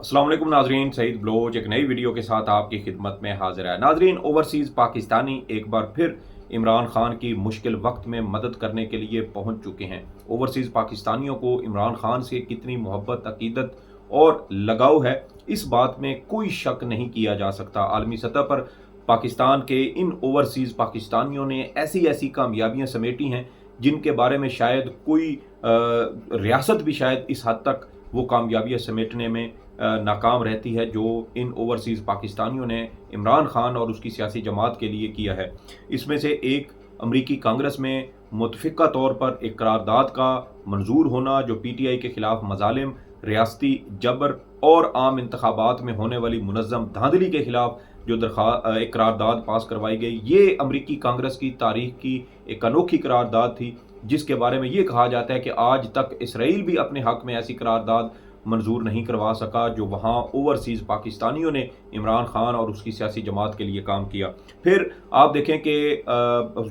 अस्सलाम वालेकुम नाजरीन, सईद बलोच एक नई वीडियो के साथ आपकी खिदमत में हाजिर है। नाजरीन, ओवरसीज़ पाकिस्तानी एक बार फिर इमरान खान की मुश्किल वक्त में मदद करने के लिए पहुंच चुके हैं। ओवरसीज़ पाकिस्तानियों को इमरान खान से कितनी मोहब्बत, अकीदत और लगाव है, इस बात में कोई शक नहीं किया जा सकता। आलमी सतह पर पाकिस्तान के इन ओवरसीज़ पाकिस्तानियों ने ऐसी ऐसी कामयाबियाँ समेटी हैं जिनके बारे में शायद कोई रियासत भी शायद इस हद तक वो कामयाबियाँ समेटने में नाकाम रहती है जो इन ओवरसीज़ पाकिस्तानियों ने इमरान खान और उसकी सियासी जमात के लिए किया है। इसमें से एक अमरीकी कांग्रेस में मुतफ़िक़ा तौर पर एक करारदाद का मंजूर होना जो PTI के ख़िलाफ़ मज़ालिम, रियासती जबर और आम इंतखाबात में होने वाली मुनज़्ज़म धांधली के ख़िलाफ़ जो एक करारदाद पास करवाई गई, ये अमरीकी कांग्रेस की तारीख़ की एक अनोखी करारदाद थी, जिसके बारे में ये कहा जाता है कि आज तक इसराइल भी अपने हक़ में ऐसी करारदाद मंजूर नहीं करवा सका जो वहाँ ओवरसीज़ पाकिस्तानियों ने इमरान खान और उसकी सियासी जमात के लिए काम किया। फिर आप देखें कि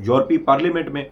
यूरोपीय पार्लियामेंट में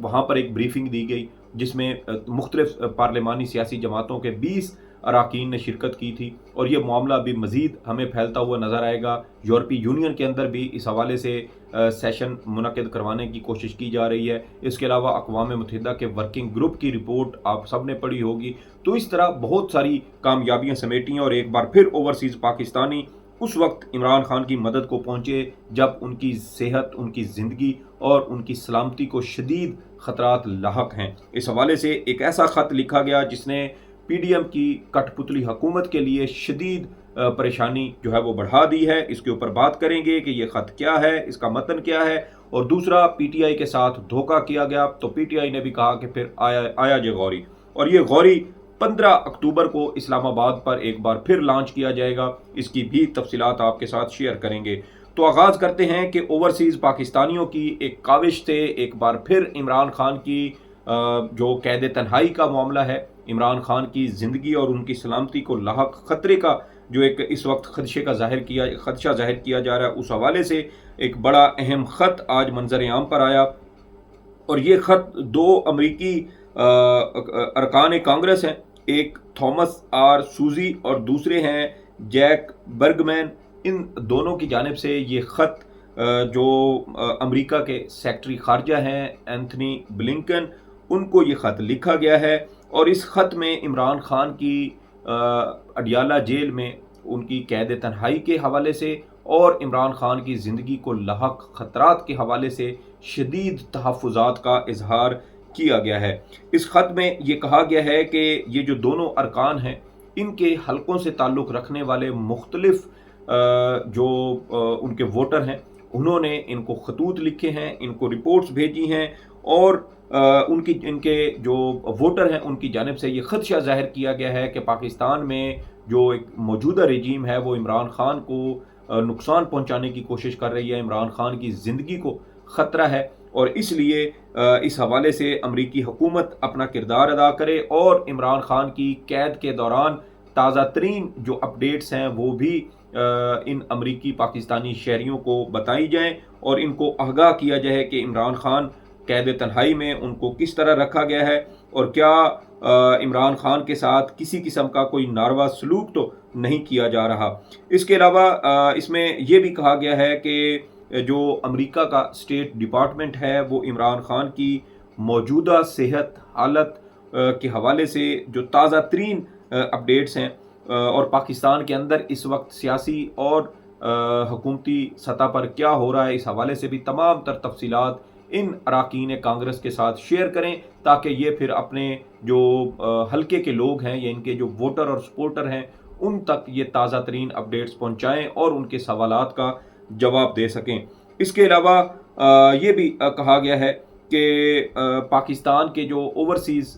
वहाँ पर एक ब्रीफिंग दी गई जिसमें मुख्तलिफ पार्लिमानी सियासी जमातों के 20 अरकान ने शिरकत की थी और ये मामला अभी मज़ीद हमें फैलता हुआ नज़र आएगा। यूरोपीय यूनियन के अंदर भी इस हवाले से सेशन मुनक़िद करवाने की कोशिश की जा रही है। इसके अलावा अक़वाम मुत्तहिदा के वर्किंग ग्रुप की रिपोर्ट आप सब ने पढ़ी होगी। तो इस तरह बहुत सारी कामयाबियाँ समेटी हैं और एक बार फिर ओवरसीज़ पाकिस्तानी उस वक्त इमरान खान की मदद को पहुँचे जब उनकी सेहत, उनकी ज़िंदगी और उनकी सलामती को शदीद ख़तरात लाहक हैं। इस हवाले से एक ऐसा ख़त लिखा गया जिसने PDM की कठपुतली हुकूमत के लिए शदीद परेशानी जो है वो बढ़ा दी है। इसके ऊपर बात करेंगे कि ये ख़त क्या है, इसका मतन क्या है, और दूसरा PTI के साथ धोखा किया गया तो PTI ने भी कहा कि फिर आया जे गौरी, और ये गौरी 15 अक्टूबर को इस्लामाबाद पर एक बार फिर लॉन्च किया जाएगा। इसकी भी तफसीलात आपके साथ शेयर करेंगे। तो आगाज़ करते हैं कि ओवरसीज़ पाकिस्तानियों की एक काविश से एक बार फिर इमरान खान की जो कैद तन्हाई का मामला है, इमरान खान की ज़िंदगी और उनकी सलामती को लाहक ख़तरे का जो एक इस वक्त खदशा ज़ाहिर किया जा रहा है, उस हवाले से एक बड़ा अहम ख़त आज मंजर आम पर आया। और ये ख़त 2 अमरीकी अरकान कांग्रेस हैं, एक थॉमस आर सूजी और दूसरे हैं जैक बर्गमैन। इन दोनों की जानिब से ये ख़त जो अमेरिका के सेक्रेटरी ख़ारजा हैं एंथनी ब्लिंकन, उनको ये ख़त लिखा गया है। और इस ख़त में इमरान खान की अडियाला जेल में उनकी कैद तन्हाई के हवाले से और इमरान खान की ज़िंदगी को लाहक ख़तरात के हवाले से शदीद तहफ़्फ़ुज़ात का इजहार किया गया है। इस ख़त में ये कहा गया है कि ये जो दोनों अरकान हैं, इनके हलकों से ताल्लुक़ रखने वाले मुख्तलिफ़ जो उनके वोटर हैं, उन्होंने इनको खतूत लिखे हैं, इनको रिपोर्ट्स भेजी हैं और इनके जो वोटर हैं उनकी जानिब से ये खदशा ज़ाहिर किया गया है कि पाकिस्तान में जो एक मौजूदा रजीम है वो इमरान खान को नुकसान पहुंचाने की कोशिश कर रही है, इमरान खान की ज़िंदगी को ख़तरा है, और इसलिए इस हवाले से अमरीकी हुकूमत अपना किरदार अदा करे और इमरान खान की कैद के दौरान ताज़ा तरीन जो अपडेट्स हैं वो भी इन अमरीकी पाकिस्तानी शहरियों को बताई जाएँ और इनको आगाह किया जाए कि इमरान खान कैद तन्हाई में उनको किस तरह रखा गया है और क्या इमरान खान के साथ किसी किस्म का कोई नारवा सलूक तो नहीं किया जा रहा। इसके अलावा इसमें यह भी कहा गया है कि जो अमेरिका का स्टेट डिपार्टमेंट है वो इमरान खान की मौजूदा सेहत हालत के हवाले से जो ताज़ा तरीन अपडेट्स हैं और पाकिस्तान के अंदर इस वक्त सियासी और हुकूमती सतह पर क्या हो रहा है, इस हवाले से भी तमाम तर तफसीलात इन अरकान कांग्रेस के साथ शेयर करें ताकि ये फिर अपने जो हल्के के लोग हैं या इनके जो वोटर और सपोर्टर हैं उन तक ये ताज़ा तरीन अपडेट्स पहुँचाएँ और उनके सवालात का जवाब दे सकें। इसके अलावा ये भी कहा गया है कि पाकिस्तान के जो ओवरसीज़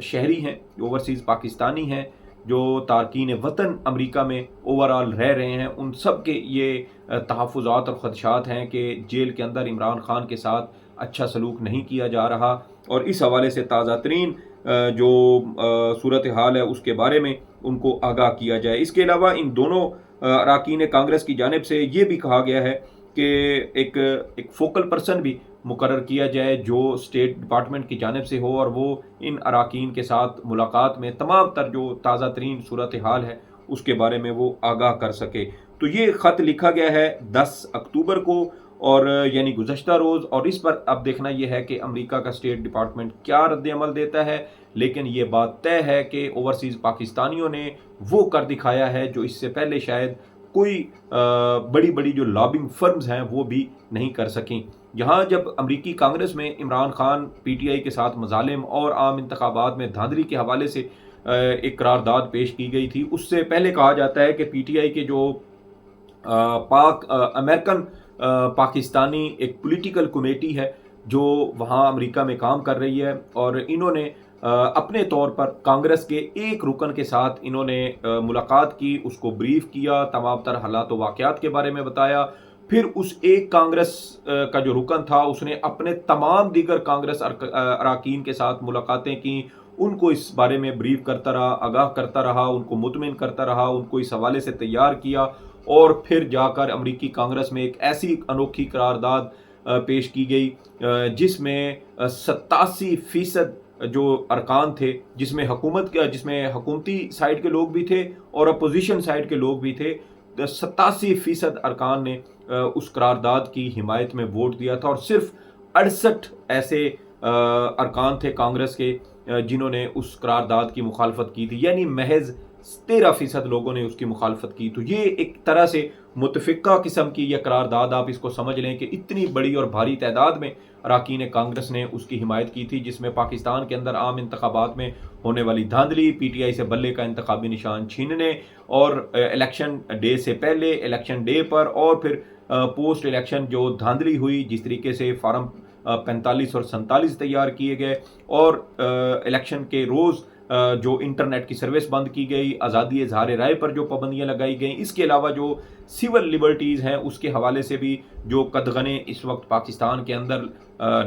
शहरी हैं, ओवरसीज़ पाकिस्तानी हैं जो तारकीन वतन अमेरिका में ओवरऑल रह रहे हैं, उन सब के ये तहफ़्फ़ुज़ात और ख़दशात हैं कि जेल के अंदर इमरान खान के साथ अच्छा सलूक नहीं किया जा रहा और इस हवाले से ताज़ा तरीन जो सूरत हाल है उसके बारे में उनको आगाह किया जाए। इसके अलावा इन दोनों अरकान कांग्रेस की जानिब से ये भी कहा गया है कि एक फोकल पर्सन भी मुकर्रर किया जाए जो स्टेट डिपार्टमेंट की जानिब से हो और वो इन अरकान के साथ मुलाकात में तमाम तर जो ताज़ा तरीन सूरत हाल है اس کے بارے میں وہ آگاہ کر سکے۔ تو یہ خط لکھا گیا ہے 10 اکتوبر کو، اور یعنی گزشتہ روز، اور اس پر اب دیکھنا یہ ہے کہ امریکہ کا اسٹیٹ ڈپارٹمنٹ کیا رد عمل دیتا ہے، لیکن یہ بات طے ہے کہ اوورسیز پاکستانیوں نے وہ کر دکھایا ہے جو اس سے پہلے شاید کوئی بڑی بڑی جو لابنگ فرمز ہیں وہ بھی نہیں کر سکیں۔ یہاں جب امریکی کانگریس میں Imran Khan P T I کے ساتھ مظالم اور عام انتخابات میں دھاندلی کے حوالے سے ایک قرارداد پیش کی گئی تھی، اس سے پہلے کہا جاتا ہے کہ پی ٹی آئی کے جو امریکن پاکستانی ایک پولیٹیکل کمیٹی ہے جو وہاں امریکہ میں کام کر رہی ہے، اور انہوں نے اپنے طور پر کانگریس کے ایک رکن کے ساتھ انہوں نے ملاقات کی، اس کو بریف کیا، تمام تر حالات و واقعات کے بارے میں بتایا۔ پھر اس ایک کانگریس کا جو رکن تھا اس نے اپنے تمام دیگر کانگریس اراکین کے ساتھ ملاقاتیں کی، ان کو اس بارے میں بریف کرتا رہا، آگاہ کرتا رہا، ان کو مطمئن کرتا رہا، ان کو اس حوالے سے تیار کیا، اور پھر جا کر امریکی کانگریس میں ایک ایسی انوکھی قرارداد پیش کی گئی جس میں 87% جو ارکان تھے، جس میں حکومتی سائیڈ کے لوگ بھی تھے اور اپوزیشن سائیڈ کے لوگ بھی تھے، 87% ارکان نے اس قرارداد کی حمایت میں ووٹ دیا تھا، اور صرف 68 ایسے ارکان تھے کانگریس کے جنہوں نے اس قرارداد کی مخالفت کی تھی، یعنی محض 13% لوگوں نے اس کی مخالفت کی۔ تو یہ ایک طرح سے متفقہ قسم کی یہ قرارداد، آپ اس کو سمجھ لیں کہ اتنی بڑی اور بھاری تعداد میں اراکین کانگریس نے اس کی حمایت کی تھی، جس میں پاکستان کے اندر عام انتخابات میں ہونے والی دھاندلی، پی ٹی آئی سے بلے کا انتخابی نشان چھیننے، اور الیکشن ڈے سے پہلے، الیکشن ڈے پر، اور پھر پوسٹ الیکشن جو دھاندلی ہوئی، جس طریقے سے فارم 45 اور 47 تیار کیے گئے، اور الیکشن کے روز جو انٹرنیٹ کی سروس بند کی گئی، آزادی اظہار رائے پر جو پابندیاں لگائی گئیں، اس کے علاوہ جو سول لبرٹیز ہیں اس کے حوالے سے بھی جو قدغنیں اس وقت پاکستان کے اندر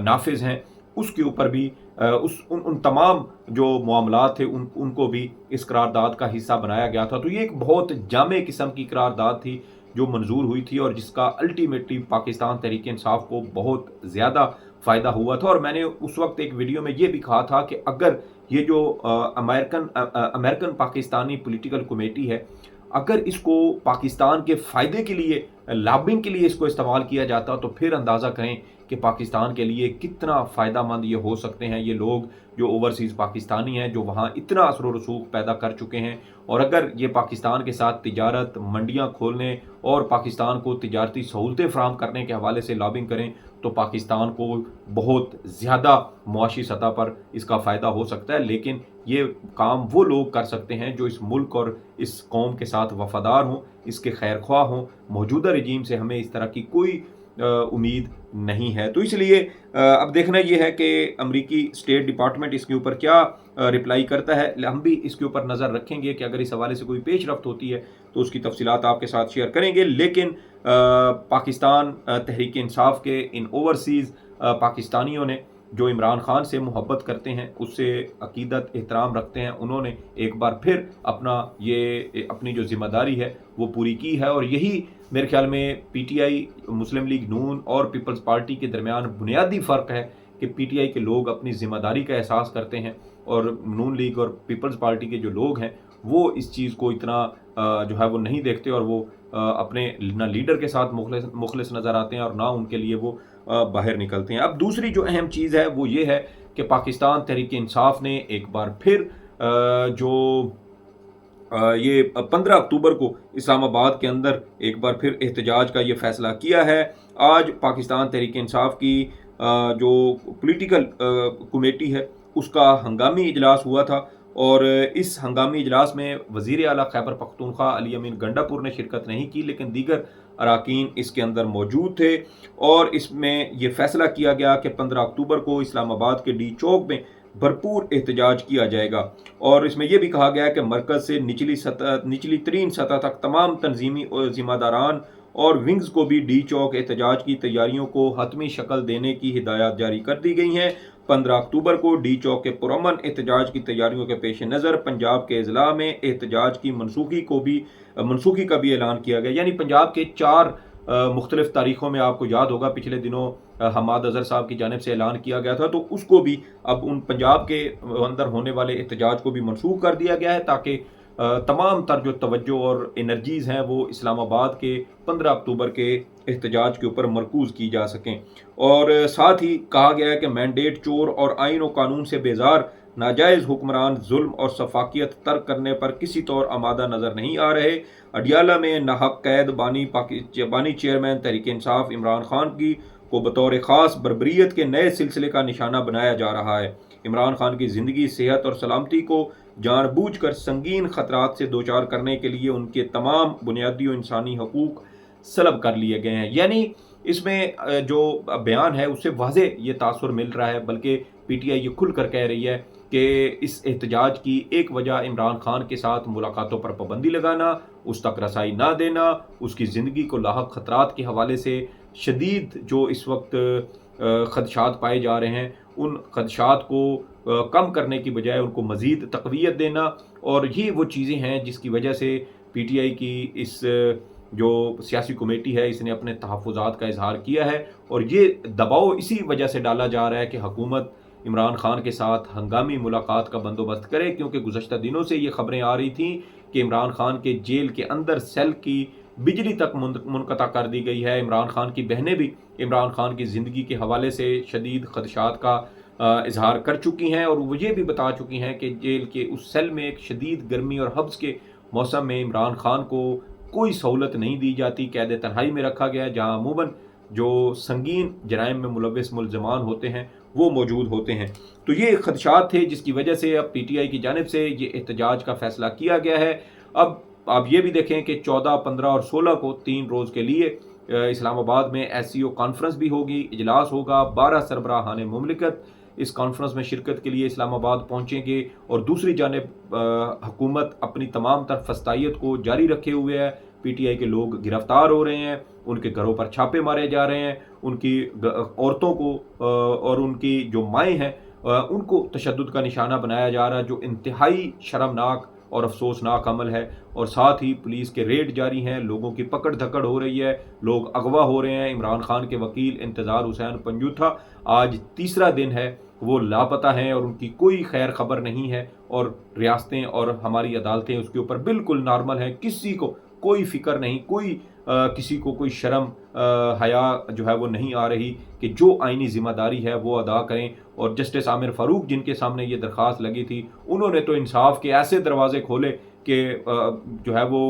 نافذ ہیں، اس کے اوپر بھی ان تمام جو معاملات تھے ان کو بھی اس قرارداد کا حصہ بنایا گیا تھا۔ تو یہ ایک بہت جامع قسم کی قرارداد تھی جو منظور ہوئی تھی، اور جس کا الٹیمیٹلی پاکستان تحریک انصاف کو بہت زیادہ فائدہ ہوا تھا۔ اور میں نے اس وقت ایک ویڈیو میں یہ بھی کہا تھا کہ اگر یہ جو امریکن پاکستانی پولیٹیکل کمیٹی ہے، اگر اس کو پاکستان کے فائدے کے لیے، لابنگ کے لیے اس کو استعمال کیا جاتا، تو پھر اندازہ کریں کہ پاکستان کے لیے کتنا فائدہ مند یہ ہو سکتے ہیں یہ لوگ جو اوورسیز پاکستانی ہیں، جو وہاں اتنا اثر و رسوخ پیدا کر چکے ہیں۔ اور اگر یہ پاکستان کے ساتھ تجارت، منڈیاں کھولنے اور پاکستان کو تجارتی سہولتیں فراہم کرنے کے حوالے سے لابنگ کریں، تو پاکستان کو بہت زیادہ معاشی سطح پر اس کا فائدہ ہو سکتا ہے۔ لیکن یہ کام وہ لوگ کر سکتے ہیں جو اس ملک اور اس قوم کے ساتھ وفادار ہوں، اس کے خیر خواہ ہوں۔ موجودہ رجیم سے ہمیں اس طرح کی کوئی امید نہیں ہے۔ تو اس لیے اب دیکھنا یہ ہے کہ امریکی اسٹیٹ ڈپارٹمنٹ اس کے اوپر کیا رپلائی کرتا ہے۔ ہم بھی اس کے اوپر نظر رکھیں گے کہ اگر اس حوالے سے کوئی پیش رفت ہوتی ہے تو اس کی تفصیلات آپ کے ساتھ شیئر کریں گے۔ لیکن پاکستان تحریک انصاف کے ان اوورسیز پاکستانیوں نے جو عمران خان سے محبت کرتے ہیں، اس سے عقیدت احترام رکھتے ہیں، انہوں نے ایک بار پھر اپنی جو ذمہ داری ہے وہ پوری کی ہے۔ اور یہی میرے خیال میں P T I, Muslim league نون اور پیپلز پارٹی کے درمیان بنیادی فرق ہے کہ پی ٹی آئی کے لوگ اپنی ذمہ داری کا احساس کرتے ہیں، اور نون لیگ اور پیپلز پارٹی کے جو لوگ ہیں وہ اس چیز کو اتنا جو ہے وہ نہیں دیکھتے، اور وہ اپنے نہ لیڈر کے ساتھ مخلص نظر آتے ہیں اور نہ ان کے لیے وہ باہر نکلتے ہیں۔ اب دوسری جو اہم چیز ہے وہ یہ ہے کہ پاکستان تحریک انصاف نے ایک بار پھر جو یہ 15 اکتوبر کو اسلام آباد کے اندر ایک بار پھر احتجاج کا یہ فیصلہ کیا ہے۔ آج پاکستان تحریک انصاف کی جو پولیٹیکل کمیٹی ہے اس کا ہنگامی اجلاس ہوا تھا، اور اس ہنگامی اجلاس میں وزیر اعلیٰ خیبر پختونخوا علی امین گنڈا پور نے شرکت نہیں کی، لیکن دیگر اراکین اس کے اندر موجود تھے، اور اس میں یہ فیصلہ کیا گیا کہ 15 اکتوبر کو اسلام آباد کے ڈی چوک میں بھرپور احتجاج کیا جائے گا۔ اور اس میں یہ بھی کہا گیا کہ مرکز سے نچلی ترین سطح تک تمام تنظیمی ذمہ داران اور ونگز کو بھی ڈی چوک احتجاج کی تیاریوں کو حتمی شکل دینے کی ہدایات جاری کر دی گئی ہیں۔ 15 اکتوبر کو ڈی چوک کے پرامن احتجاج کی تیاریوں کے پیش نظر پنجاب کے اضلاع میں احتجاج کی منسوخی کا بھی اعلان کیا گیا، یعنی پنجاب کے 4 مختلف تاریخوں میں آپ کو یاد ہوگا پچھلے دنوں حماد اظہر صاحب کی جانب سے اعلان کیا گیا تھا، تو اس کو بھی اب ان پنجاب کے اندر ہونے والے احتجاج کو بھی منسوخ کر دیا گیا ہے، تاکہ तमाम तर जो तवज्जो और एनर्जीज़ हैं वो इस्लाम आबाद के 15 अक्टूबर के एहतजाज के ऊपर मरकूज़ की जा सकें। और साथ ही कहा गया है कि मैंडेट चोर और आइन और कानून से बेजार नाजायज़ हुक्मरान जुल्म और सफाकियत तर्क करने पर किसी तौर आमादा नज़र नहीं आ रहे। अडियाला में नाहक कैद बानी चेयरमैन तहरीक इंसाफ इमरान खान की को बतौर ख़ास बर्बरियत के नए सिलसिले का निशाना बनाया जा रहा है। इमरान खान की ज़िंदगी, सेहत और सलामती को जानबूझकर संगीन ख़तरात से दो चार करने के लिए उनके तमाम बुनियादी और इंसानी हकूक़ सलब कर लिए गए हैं। यानी इसमें जो बयान है उससे वाज़े ये तासुर मिल रहा है, बल्कि पीटीआई ये खुल कर कह रही है कि इस एहतजाज की एक वजह इमरान खान के साथ मुलाकातों पर पाबंदी लगाना, उस तक रसाई ना देना, उसकी ज़िंदगी को लाहक ख़तरात के हवाले से शदीद जो इस वक्त खदशात पाए जा रहे हैं, उन खदशात को कम करने की बजाय उनको मज़ीद तक़वियत देना। और ये वो चीज़ें हैं जिसकी वजह से पीटीआई की इस जो सियासी कमेटी है इसने अपने तहफ़्फ़ुज़ात का इजहार किया है। और ये दबाव इसी वजह से डाला जा रहा है कि हुकूमत इमरान खान के साथ हंगामी मुलाकात का बंदोबस्त करे, क्योंकि गुज़श्ता दिनों से ये खबरें आ रही थीं कि इमरान खान के जेल के अंदर सेल की बिजली तक मुनक़ता कर दी गई है। इमरान खान की बहनें भी इमरान खान की ज़िंदगी के हवाले से शदीद ख़दशात का इजहार कर चुकी हैं, और वो ये भी बता चुकी हैं कि जेल के उस सेल में एक शदीद गर्मी और हब्स के मौसम में इमरान खान को कोई सहूलत नहीं दी जाती, कैद तन्हाई में रखा गया है, जहाँ अमूमन जो संगीन जराइम में मुलव्वस मुल्ज़मान होते हैं वो मौजूद होते हैं। तो ये खदशात थे जिसकी वजह से अब पीटीआई की जानिब से ये एहतजाज का फ़ैसला किया गया है। अब आप ये भी देखें कि 14, 15 और 16 को 3 रोज़ के लिए इस्लामाबाद में SCO कॉन्फ्रेंस भी होगी, इजलास होगा। 12 सरबराहान मुमलिकत इस कॉन्फ्रेंस में शिरकत के लिए इस्लामाबाद पहुँचेंगे, और दूसरी जानिब हुकूमत अपनी तमाम तर फस्तायत को जारी रखे हुए है। पीटीआई के लोग गिरफ्तार हो रहे हैं, उनके घरों पर छापे मारे जा रहे हैं, उनकी औरतों को और उनकी जो माएँ हैं उनको तशद्दुद का निशाना बनाया जा रहा है, जो इंतहाई शर्मनाक और अफसोसनाक अमल है। और साथ ही पुलिस के रेड जारी हैं, लोगों की पकड़ धकड़ हो रही है, लोग अगवा हो रहे हैं। इमरान खान के वकील इंतज़ार हुसैन पंजूथा आज तीसरा दिन है वो लापता हैं और उनकी कोई खैर खबर नहीं है, और रियासतें और हमारी अदालतें उसके ऊपर बिल्कुल नॉर्मल हैं, किसी को कोई फ़िक्र नहीं, कोई किसी को कोई शर्म हया जो है वो नहीं आ रही कि जो आइनी ज़िम्मेदारी है वो अदा करें। और जस्टिस आमिर फ़ारूक जिनके सामने ये दरख्वास्त लगी थी, उन्होंने तो इंसाफ के ऐसे दरवाज़े खोले कि जो है वो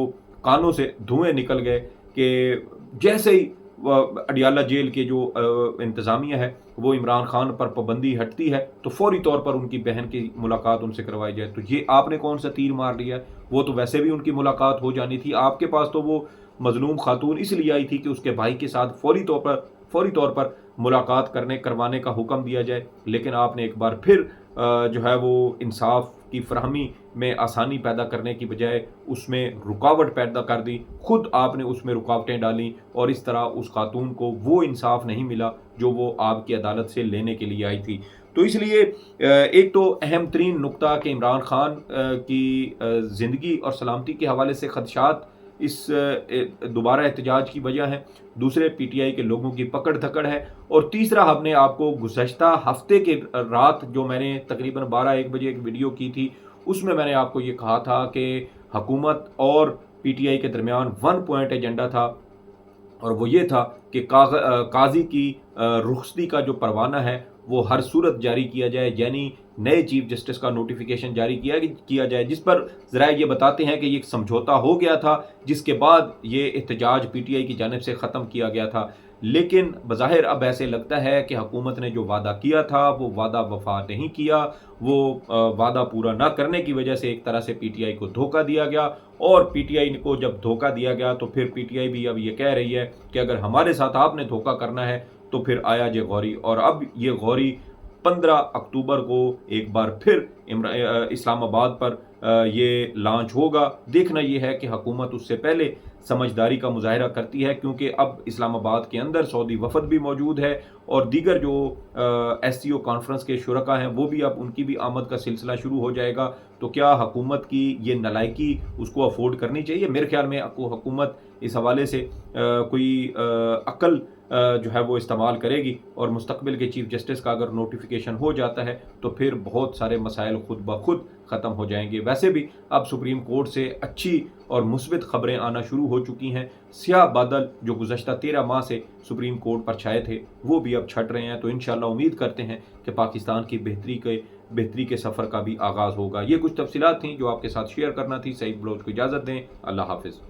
कानों से धुएँ निकल गए कि जैसे ही अडियाला जेल के जो इंतज़ामिया है वो इमरान खान पर पाबंदी हटती है तो फौरी तौर पर उनकी बहन की मुलाकात उनसे करवाई जाए। तो ये आपने कौन सा तीर मार लिया? वो तो वैसे भी उनकी मुलाकात हो जानी थी। आपके पास तो वो मजलूम खातून इसलिए आई थी कि उसके भाई के साथ फौरी तौर पर मुलाकात करवाने का हुक्म दिया जाए, लेकिन आपने एक बार फिर जो है वो इंसाफ की फरहमी में आसानी पैदा करने की बजाय उसमें रुकावट पैदा कर दी। खुद आपने उसमें रुकावटें डाली और इस तरह उस खातून को वो इंसाफ नहीं मिला जो वो आपकी अदालत से लेने के लिए आई थी। तो इसलिए एक तो अहम तरीन नुक्ता कि इमरान खान की ज़िंदगी और सलामती के हवाले से खदशात इस दोबारा एहतजाज की वजह है। दूसरे पीटीआई के लोगों की पकड़ धकड़ है। और तीसरा, हमने आपको गुज़श्ता हफ्ते के रात जो मैंने तकरीबन 12-1 बजे एक वीडियो की थी उसमें मैंने आपको ये कहा था कि हुकूमत और पीटीआई के दरमियान 1 पॉइंट एजेंडा था, और वो ये था कि काजी की रुखसती का जो परवाना है वो हर सूरत जारी किया जाए, यानी नए चीफ जस्टिस का नोटिफिकेशन जारी किया जाए, जिस पर ज़राए ये बताते हैं कि ये एक समझौता हो गया था जिसके बाद ये एहतजाज पीटीआई की जानिब से ख़त्म किया गया था। लेकिन बज़ाहिर अब ऐसे लगता है कि हुकूमत ने जो वादा किया था वो वादा वफा नहीं किया। वो वादा पूरा ना करने की वजह से एक तरह से पीटीआई को धोखा दिया गया, और पीटीआई को जब धोखा दिया गया तो फिर पीटीआई भी अब ये कह रही है कि अगर हमारे साथ आपने धोखा करना है तो फिर आया जे गौरी। और अब ये गौरी 15 अक्टूबर को एक बार फिर इस्लामाबाद पर ये लॉन्च होगा। देखना ये है कि हुकूमत उससे पहले سمجھداری کا مظاہرہ کرتی ہے، کیونکہ اب اسلام آباد کے اندر سعودی وفد بھی موجود ہے اور دیگر جو ایس سی او کانفرنس کے شرکاء ہیں وہ بھی اب ان کی بھی آمد کا سلسلہ شروع ہو جائے گا۔ تو کیا حکومت کی یہ نالائکی اس کو افورڈ کرنی چاہیے؟ میرے خیال میں حکومت اس حوالے سے کوئی عقل جو ہے وہ استعمال کرے گی، اور مستقبل کے چیف جسٹس کا اگر نوٹیفیکیشن ہو جاتا ہے تو پھر بہت سارے مسائل خود بخود ختم ہو جائیں گے۔ ویسے بھی اب سپریم کورٹ سے اچھی اور مثبت خبریں آنا شروع ہو چکی ہیں۔ سیاہ بادل جو گزشتہ 13 ماہ سے سپریم کورٹ پر چھائے تھے وہ بھی اب چھٹ رہے ہیں، تو انشاءاللہ امید کرتے ہیں کہ پاکستان کی بہتری کے سفر کا بھی آغاز ہوگا۔ یہ کچھ تفصیلات تھیں جو آپ کے ساتھ شیئر کرنا تھی۔ سعید بلوچ کو اجازت دیں، اللہ حافظ۔